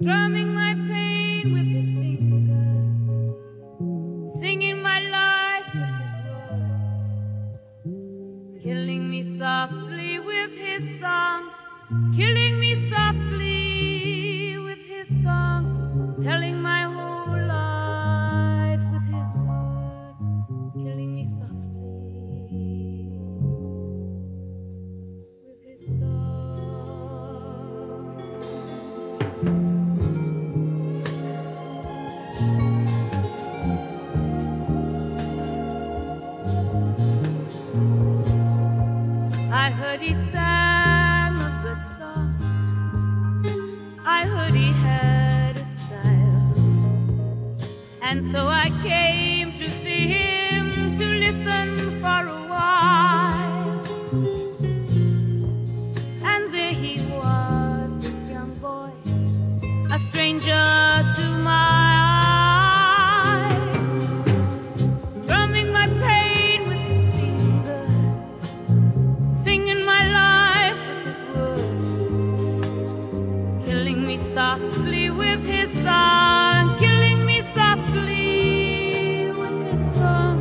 strumming my pain with his fingers, singing my life with his words, killing me softly with his song, killing me softly with his song, telling my whole life with his words, killing me softly with his song. I heard he sang a good song, I heard he had a style, and so I came to see him, to listen for a while. And there he was, this young boy, a stranger to my eyes, strumming my pain with his fingers, singing my life with his words, killing me softly with his song, killing me softly with his song,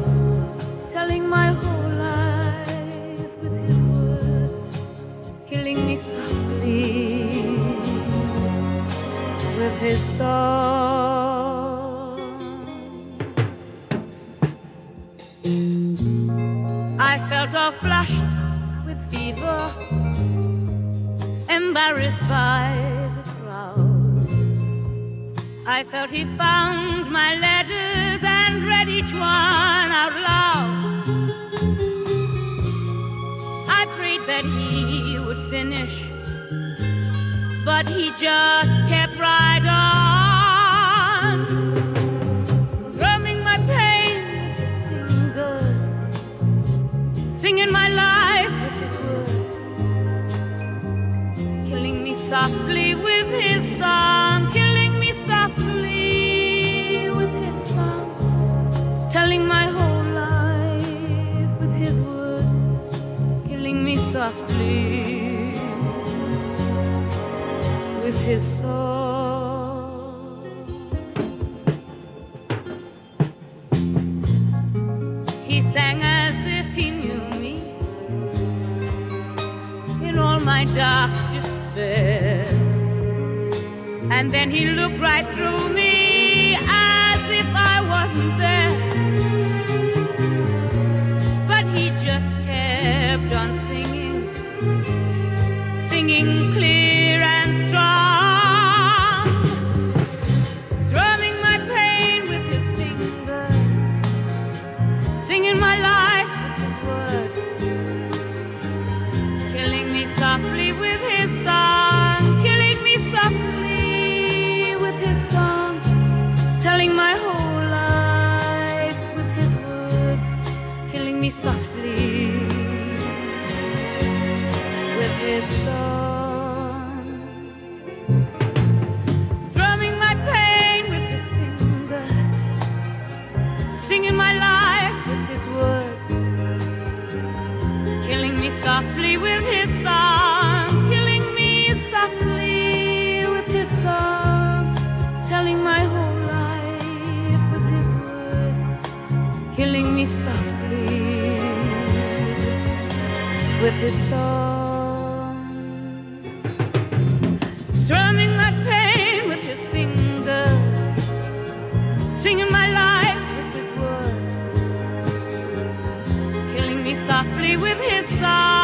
telling my whole life with his words, killing me softly with his song. I felt all flushed with fever, embarrassed by the crowd. I felt he found my letters and read each one out loud. I prayed that he would finish, but he just kept right on, strumming my pain with his fingers, singing my life with his words, killing me softly with his song, killing me softly with his song, telling my whole life with his words, killing me softly with his song. He sang as if he knew me in all my dark despair, and then he looked right through me as if I wasn't there. But he just kept on singing, singing clear and strong, strumming my pain with his fingers, singing my life with his words, killing me softly with his song, killing me softly with his song, telling my whole life with his words, killing me softly with his song, strumming my pain with his fingers, singing my life with his words, killing me softly with his song, killing me softly with his song, telling my whole life with his words, killing me softly with his song, strumming my pain with his fingers, singing my life with his words, killing me softly with his song.